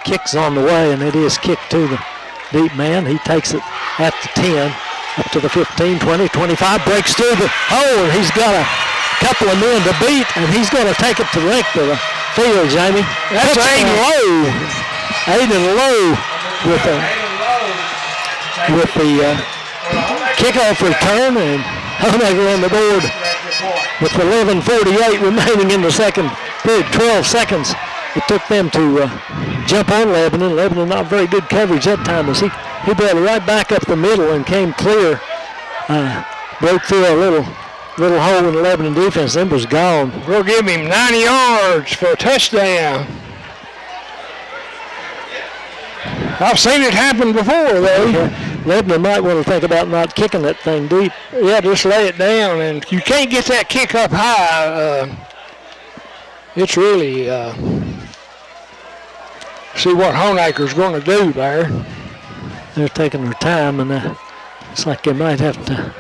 Kick's on the way, and it is kicked to the deep man. He takes it at the 10, up to the 15, 20, 25, breaks through the hole, and he's got a couple of men to beat, and he's going to take it to the length of the field, Jamie. That's Aiden Lowe. Aiden Lowe with the kickoff return, and Honaker on the board with 11:48 remaining in the second period, 12 seconds. It took them to jump on Lebanon. Lebanon not very good coverage that time as he brought it right back up the middle and came clear. Broke through a little hole in the Lebanon defense, then was gone. We'll give him 90 yards for a touchdown. I've seen it happen before, though. Yeah. Lebanon might want to think about not kicking that thing deep. Yeah, just lay it down, and you can't get that kick up high. It's really see what Honaker's going to do there. They're taking their time, and it's like they might have to. I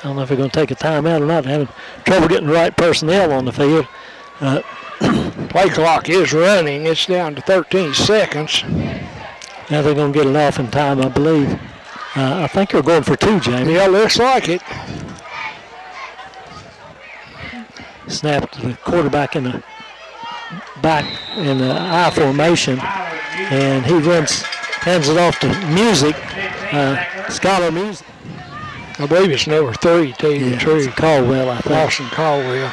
don't know if they're going to take a timeout or not. Having trouble getting the right personnel on the field. Play clock is running. It's down to 13 seconds. Now they're going to get it off in time, I believe. I think they're going for 2, Jamie. Yeah, looks like it. Snap to the quarterback in the back in the I formation, and he hands it off to Music, Scholar Music. I believe it's number 3, It's Caldwell, I think. Lawson Caldwell.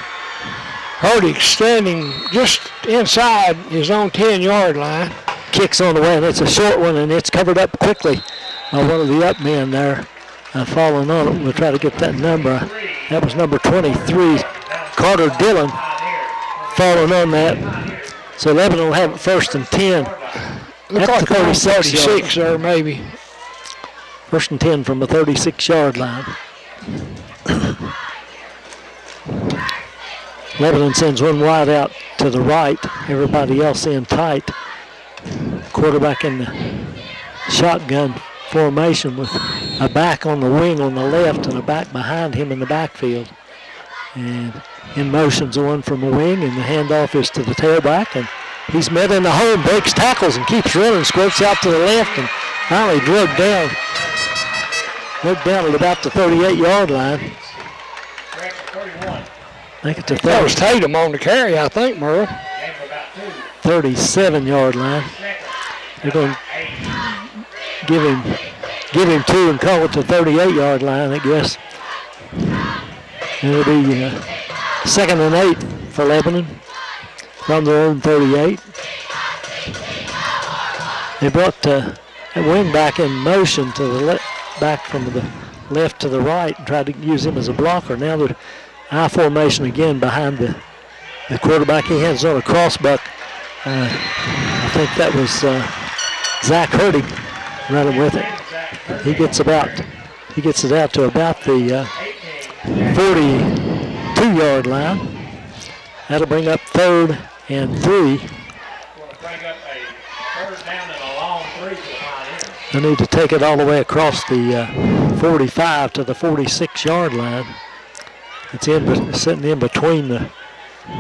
Hardy standing just inside his own 10-yard line. Kicks on the way, and it's a short one, and it's covered up quickly by one of the up men there. Following on it, we'll try to get that number. That was number 23, Carter Dillon, following on that. So Lebanon will have it 1st and 10. Looks like 36 there, maybe. 1st and 10 from the 36-yard line. Lebanon sends one wide out to the right. Everybody else in tight. Quarterback in the shotgun formation with a back on the wing on the left and a back behind him in the backfield. And in motion's the one from the wing, and the handoff is to the tailback. And he's met in the hole, breaks tackles, and keeps running, squirts out to the left, and finally drugged down at about the 38-yard line. Make it to that was Tatum on the carry, I think, Merle. 37-yard line. They're going to give him 2 and call it to 38-yard line, I guess. It'll be 2nd and 8 for Lebanon from their own 38. They brought that wing back in motion to the back from the left to the right and tried to use him as a blocker. Now they're I formation again behind the quarterback. He hands on a crossbuck. I think that was Zach Hurdig running with it. He gets it out to about the 42-yard line. That'll bring up 3rd and 3. They need to take it all the way across the 45 to the 46-yard line. It's sitting in between the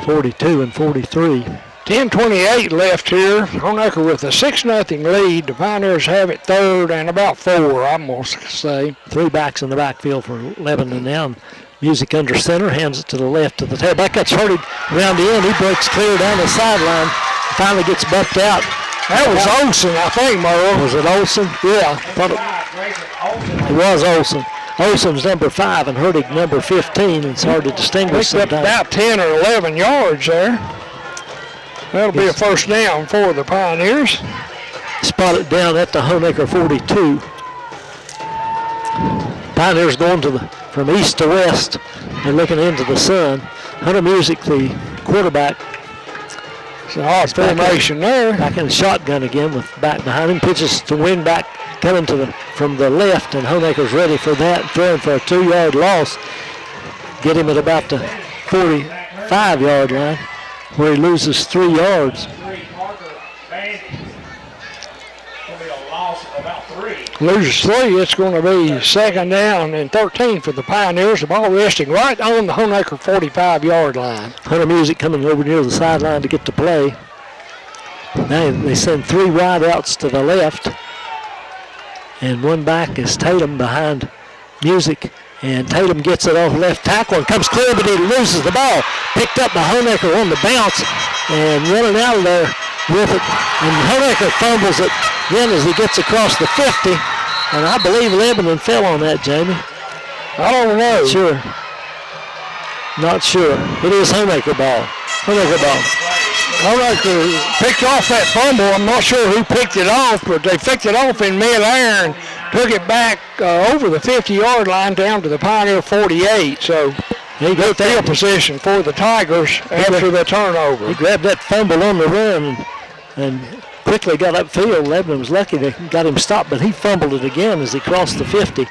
42 and 43. 10:28 left here. Honaker with a 6-0 lead. The Pioneers have it 3rd and about 4, I'm going to say. 3 backs in the backfield for Lebanon now. Music under center, hands it to the left to the tailback. That's Hurtig around the end. He breaks clear down the sideline. Finally gets bumped out. That was Olsen, I think, Merle. Was it Olsen? Yeah. It was Olsen. Olsen's number 5 and Hurtig number 15. It's hard to distinguish sometimes. About 10 or 11 yards there. That'll be a 1st down for the Pioneers. Spotted down at the Honaker 42. Pioneers going from east to west. They're looking into the sun. Hunter Music, the quarterback. It's an odd formation there. Back in the shotgun again with back behind him. Pitches to wing back coming from the left, and Honaker's ready for that. Throwing for a 2-yard loss. Get him at about the 45-yard line, where he loses 3 yards. Loses 3, it's going to be 2nd down and 13 for the Pioneers. The ball resting right on the Honaker 45-yard line. Hunter Music coming over near the sideline to get to play. Now they send 3 wide outs to the left. And one back is Tatum behind Music. And Tatum gets it off left tackle and comes clear, but he loses the ball. Picked up by Honaker on the bounce and running out of there with it. And Honaker fumbles it then as he gets across the 50. And I believe Lebanon fell on that, Jamie. I don't know. Sure. Not sure. It is Honaker ball. Honaker ball. Honaker picked off that fumble. I'm not sure who picked it off, but they picked it off in midair and took it back over the 50-yard line down to the Pioneer 48. So good field position for the Tigers after the turnover. He grabbed that fumble on the run and quickly got upfield. Lebanon was lucky they got him stopped, but he fumbled it again as he crossed the 50.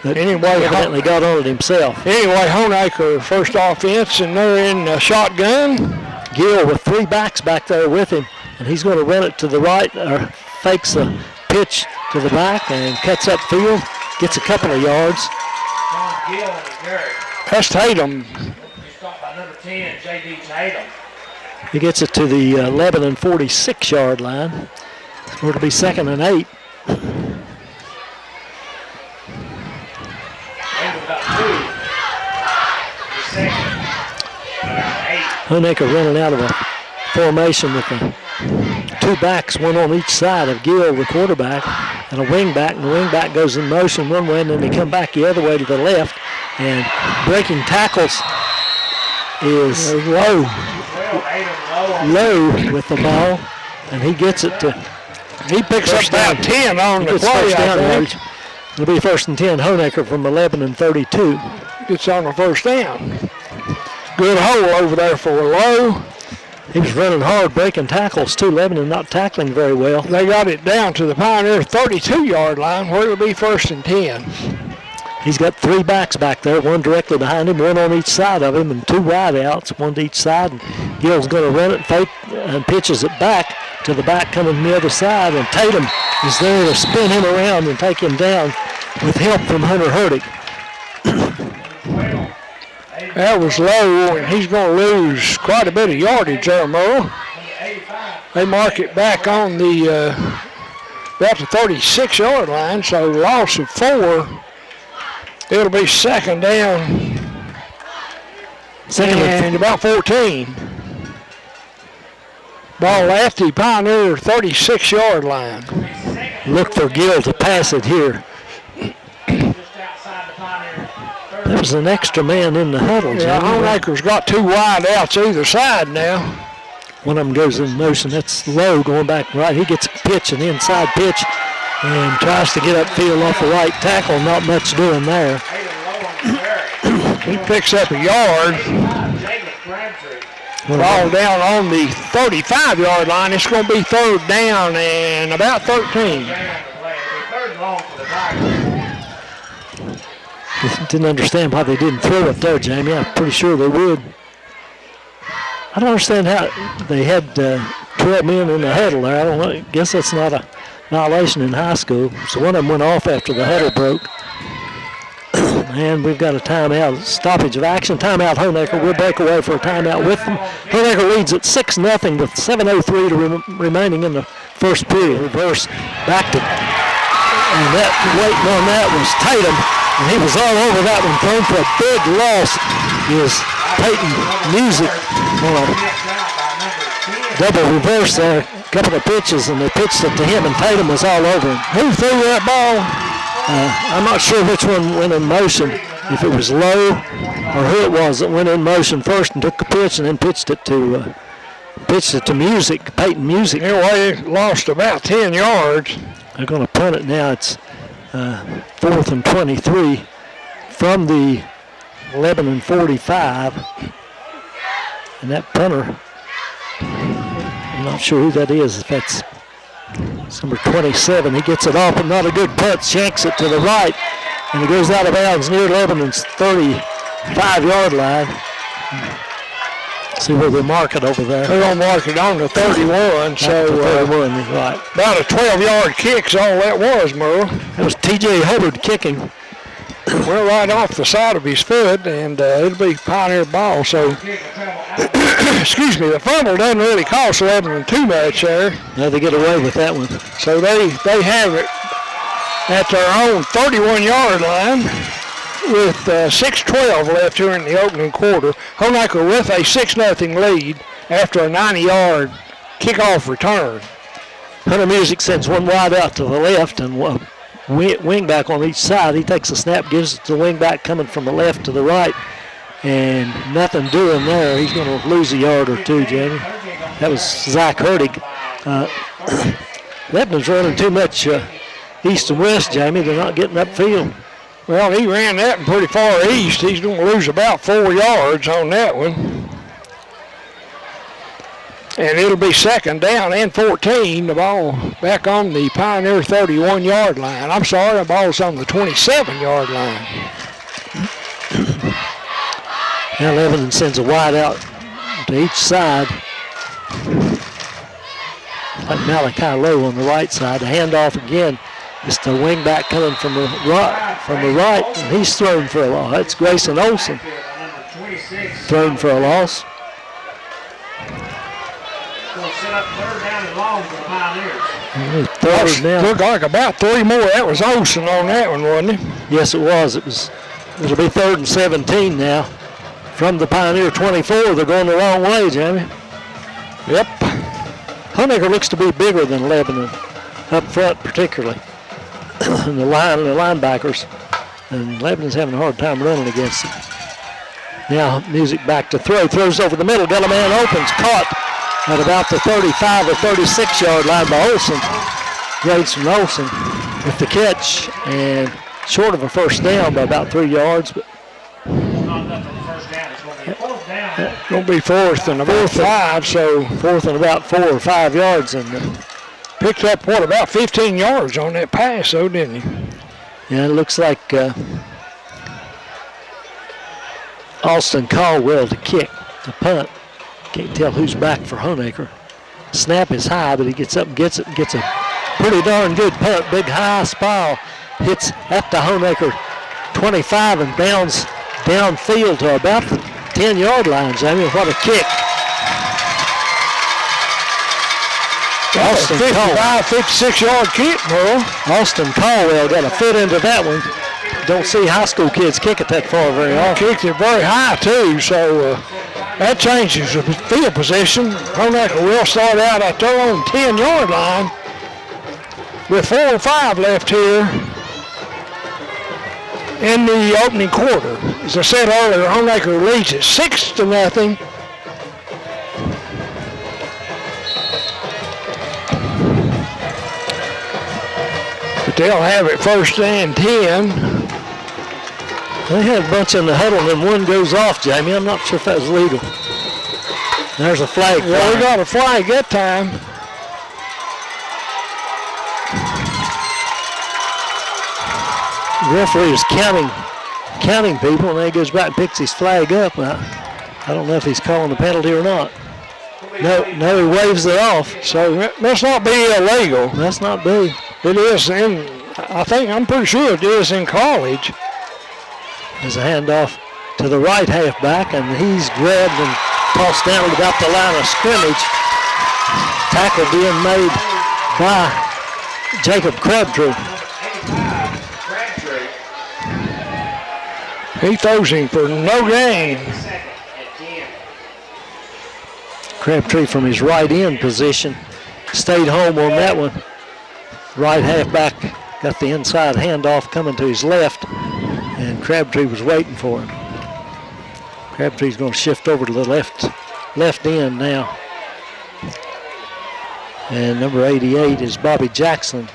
But anyway, evidently got on it himself. Anyway, Honaker first offense, and they're in shotgun. Gill with 3 backs back there with him, and he's going to run it to the right, or fakes a pitch to the back and cuts upfield, gets a couple of yards. That's Tatum. He gets it to the Lebanon 46-yard line. So it'll be 2nd and 8. Honaker running out of a formation with the 2 backs, one on each side of Gill, the quarterback, and a wing back. And the wing back goes in motion one way, and then they come back the other way to the left. And breaking tackles is low with the ball, and he gets it to. He picks up about 10 on the play. It'll be 1st and 10. Honaker from 11 and 32. Gets on the first down. Good hole over there for Lowe. He was running hard, breaking tackles too. Lebanon not tackling very well. They got it down to the Pioneer 32-yard line where it'll be 1st and 10. He's got 3 backs back there, one directly behind him, one on each side of him, and 2 wide outs, one to each side. And Gill's going to run it, fake, and pitches it back to the back coming from the other side. And Tatum is there to spin him around and take him down with help from Hunter Hurtig. That was low, and he's going to lose quite a bit of yardage there, Merle. They mark it back on the about the 36-yard line, so loss of 4. It'll be 2nd down and about 14. Ball at the Pioneer 36-yard line. Look for Gill to pass it here. There was an extra man in the huddle. Yeah, Honaker's got 2 wide outs either side now. One of them goes in motion. That's Lowe going back right. He gets a pitch, an inside pitch, and tries to get upfield off the right tackle. Not much doing there. He picks up a yard. Ball down on the 35-yard line. It's going to be 3rd down and about 13. Didn't understand why they didn't throw it there, Jamie. I'm pretty sure they would. I don't understand how they had 12 men in the huddle there. I don't know. I guess that's not a violation in high school. So one of them went off after the huddle broke. And we've got a timeout, stoppage of action. Timeout, Honaker. We'll break away for a timeout with them. Honaker leads at 6-0 with 7:03 remaining in the first period. Reverse back to, and that waiting on that was Tatum. And he was all over that one, thrown for a big loss is Peyton Music on a double reverse there. A couple of pitches, and they pitched it to him, and Tatum was all over him. Who threw that ball? I'm not sure which one went in motion, if it was Lowe or who it was that went in motion first and took the pitch and then pitched it to Music, Peyton Music. Anyway, lost about 10 yards. They're going to punt it now. It's 4th and 23 from the Lebanon 45. And that punter, I'm not sure who that is, if that's number 27. He gets it off, but not a good punt. Shanks it to the right, and he goes out of bounds near Lebanon's 35-yard line. See where they mark it over there. They're going to mark it on the 31. So 31, right. About a 12-yard kick's all that was, Merle. That was T.J. Hubbard kicking. went right off the side of his foot, and it'll be Pioneer ball. So, excuse me, the fumble doesn't really cost Lebanon too much there. No, they get away with that one. So they have it at their own 31-yard line with 6:12 left here in the opening quarter. Honaker with a 6-0 lead after a 90-yard kickoff return. Hunter Music sends one wide out to the left and wing back on each side. He takes a snap, gives it to the wing back coming from the left to the right, and nothing doing there. He's going to lose a yard or two, Jamie. That was Zach Hurtig. Lebanon's running too much east and west, Jamie. They're not getting upfield. Well, he ran that one pretty far east. He's going to lose about 4 yards on that one. And it'll be 2nd down and 14. The ball back on the Pioneer 31-yard line. I'm sorry, the ball's on the 27-yard line. Now Lebanon sends a wide out to each side. Like Malachi Lowe on the right side. The handoff again. It's the wing back coming from the right, and he's thrown for a loss. That's Grayson Olsen. Thrown for a loss. Set up 3rd down and long for the Pioneers. Third down. Looked like about 3 more. That was Olsen on that one, wasn't it? Yes, it was. It'll be 3rd and 17 now. From the Pioneer 24, they're going the wrong way, Jamie. Yep. Honaker looks to be bigger than Lebanon, up front particularly. And the linebackers. And Lebanon's having a hard time running against them. Now Music back to throw. Throws over the middle. Got a man opens. Caught at about the 35 or 36-yard line by Olsen. Grayson Olsen with the catch, and short of a 1st down by about 3 yards. But it's going to be 4th and about 5, so 4th and about 4 or 5 yards. And picked up, about 15 yards on that pass, though, didn't he? Yeah, it looks like Austin Caldwell to kick, to punt. Can't tell who's back for Honaker. Snap is high, but he gets up and gets it. Gets a pretty darn good punt. Big high spiral. Hits at the Honaker 25 and bounds downfield to about the 10-yard line, Jamie. What a kick. Austin 55, 56-yard kick, Merle. Austin Caldwell got a foot into that one. Don't see high school kids kick it that far very often. Kicked it very high, too, so that changes the field position. Honaker will start out at their own 10-yard line with 4 or 5 left here in the opening quarter. As I said earlier, Honaker leads it 6-0. But they'll have it 1st and 10. They had a bunch in the huddle, and then one goes off, Jamie. I'm not sure if that was legal. There's a flag. Yeah, we got a flag that time. The referee is counting people, and then he goes back and picks his flag up. I don't know if he's calling the penalty or not. No, he waves it off. So that must not be illegal. Must not be. It is I'm pretty sure it is in college. There's a handoff to the right halfback, and he's grabbed and tossed down at about the line of scrimmage. Tackle being made by Jacob Crabtree. He throws him for no gain. Crabtree from his right end position stayed home on that one. Right halfback got the inside handoff coming to his left, and Crabtree was waiting for him. Crabtree's going to shift over to the left end now. And number 88 is Bobby Jackson.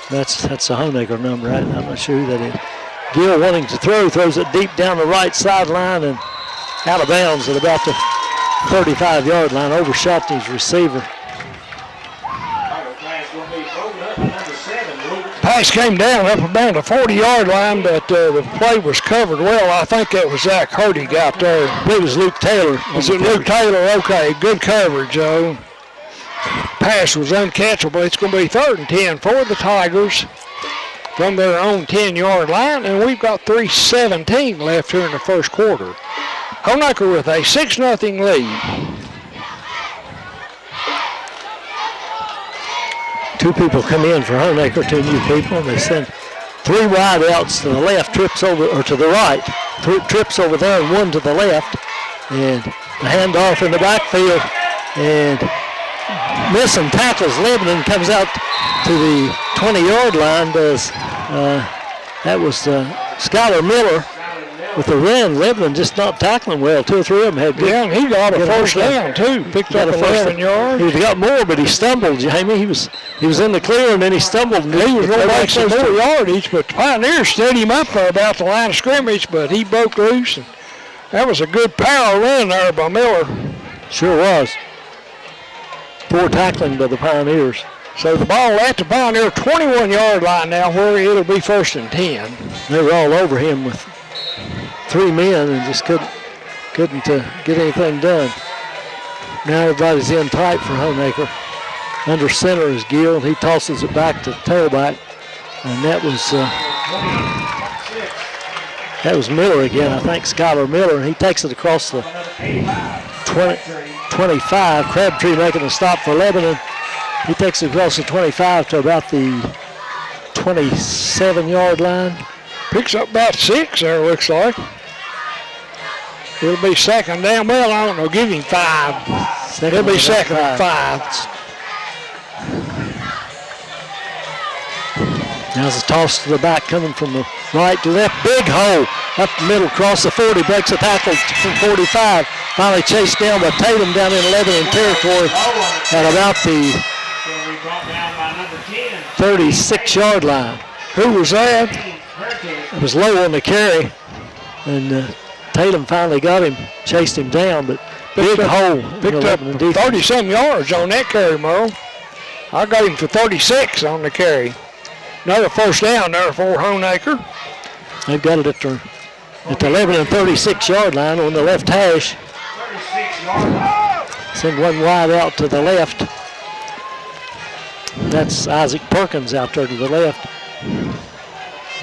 That's a Honaker number. I'm not sure who that is. Gill wanting to throw, throws it deep down the right sideline and out of bounds at about the 35-yard line, overshot his receiver. Pass came down up about the 40-yard line, but the play was covered well. I think that was Zach Hurtig out there. I believe it was Luke Taylor. Was it Luke Taylor? Okay, good coverage, Joe. Pass was uncatchable. It's going to be 3rd and 10 for the Tigers. from their own 10-yard line, and we've got 3:17 left here in the first quarter. Honaker with a 6-0 lead. Two people come in for Honaker, two new people, and they send three wide outs to the left, trips over, or to the right, trips over there and one to the left, and the handoff in the backfield, and missing tackles. Lebanon comes out to the 20-yard line. That was Skylar Miller with the run. Lebanon just not tackling well. Two or three of them had good. Yeah, and he got a first down too. Picked up 11 yards. He got more, but he stumbled, Jamie. He was in the clear, and then he stumbled. And he was going to make some more yardage, but the Pioneers steadied him up there about the line of scrimmage, but he broke loose. And that was a good power run there by Miller. Sure was. Poor tackling by the Pioneers. So the ball at the Pioneer 21-yard line now, where it'll be 1st and 10. They were all over him with three men and just couldn't get anything done. Now everybody's in tight for Honaker. Under center is Gill, and he tosses it back to tailback, and that was Miller again. I think Skylar Miller. He takes it across the 25. Crabtree making a stop for Lebanon. He takes it across the 25 to about the 27-yard line. Picks up about 6 there, looks like. It'll be 2nd down. Well, I don't know. Give him 5. It'll be 2nd and 5. Now it's a toss to the back coming from the right to left. Big hole up the middle, across the 40. Breaks a tackle from 45. Finally chased down by Tatum down in Lebanon territory at about the 36-yard line. Who was that? It was low on the carry, and Tatum finally got him, chased him down, but big hole. Picked up 30-some yards on that carry, Merle. I got him for 36 on the carry. Another first down there for Honaker. They've got it at the Lebanon 36-yard line on the left hash. Send one wide out to the left. That's Isaac Perkins out there to the left.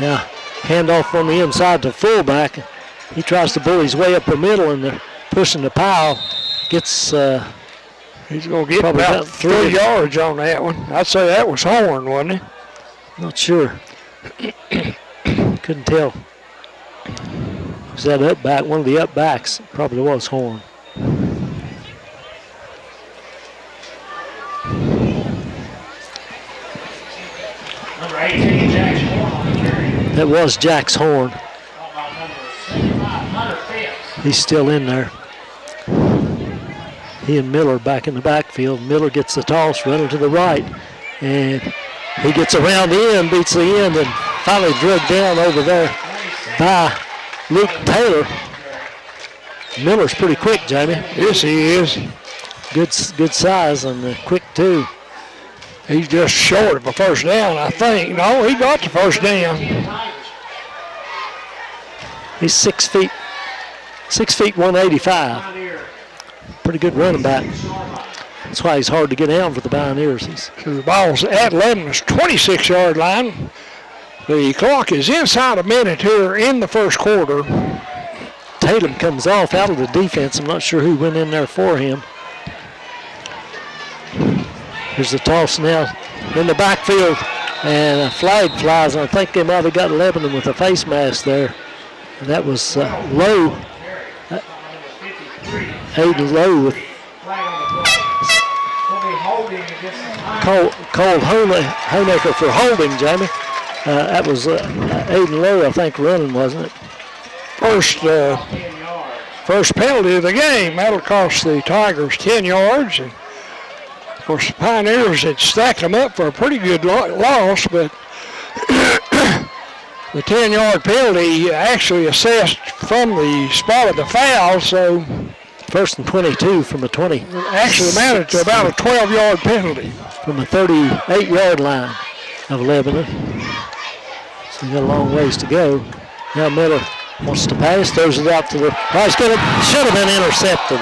Now, handoff on the inside to fullback. He tries to bull his way up the middle, and they're pushing the pile. Gets he's going to get about 3 yards on that one. I'd say that was Horn, wasn't he? Not sure. Couldn't tell. Was that up back? One of the up backs probably was Horn. Number 18, Jax Horn on the carry. That was Jax Horn. He's still in there. He and Miller back in the backfield. Miller gets the toss, running to the right, and he gets around the end, beats the end, and finally drugged down over there by Luke Taylor. Miller's pretty quick, Jamie. Yes, he is. Good size and quick too. He's just short of a first down, I think. No, he got the first down. He's 6 feet 185. Pretty good running back. That's why he's hard to get down for the Pioneers. So the ball's at Lebanon's 26-yard line. The clock is inside a minute here in the first quarter. Tatum comes off out of the defense. I'm not sure who went in there for him. Here's the toss now in the backfield, and a flag flies, and I think they might have got Lebanon with a face mask there. And that was Lowe. Aiden Lowe with called Honaker for holding, Jamie. That was Aiden Lowe, I think, running, wasn't it? First penalty of the game. That'll cost the Tigers 10 yards. And of course, the Pioneers had stacked them up for a pretty good loss, but the 10-yard penalty actually assessed from the spot of the foul, so 1st and 22 from a 20. Actually amounted to about a 12-yard penalty. From the 38-yard line of Lebanon. So we got a long ways to go. Now Miller wants to pass, throws it out to the, should have been intercepted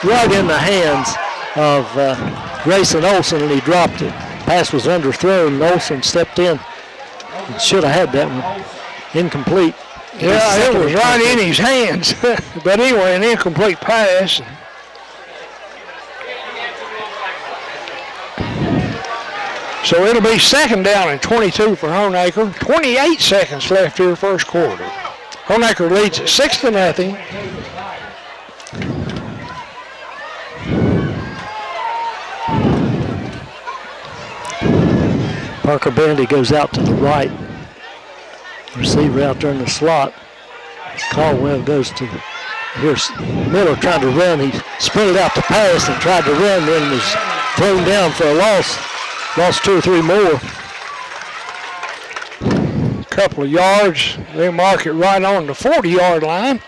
right in the hands of Grayson Olson, and he dropped it. Pass was underthrown, and Olson stepped in Should have had that one. Incomplete. Yeah, it was right in his hands. But anyway, an incomplete pass. So it'll be 2nd down and 22 for Honaker. 28 seconds left here, first quarter. Honaker leads at 6-0. Parker Bandy goes out to the right. Receiver out there in the slot. Caldwell goes to here's Miller trying to run. He sprinted out to pass and tried to run, then was thrown down for a loss. Lost 2 or 3 more. Couple of yards. They mark it right on the 40-yard line.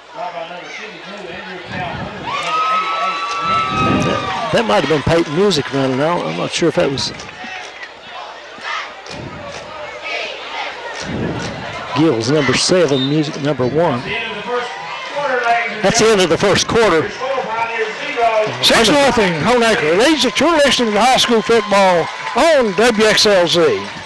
That might have been Peyton Music running out. I'm not sure if that was Gills, number 7, Music, number 1. That's the end of the first quarter. 6-0, Honaker leads it. You're listening to high school football on WXLZ.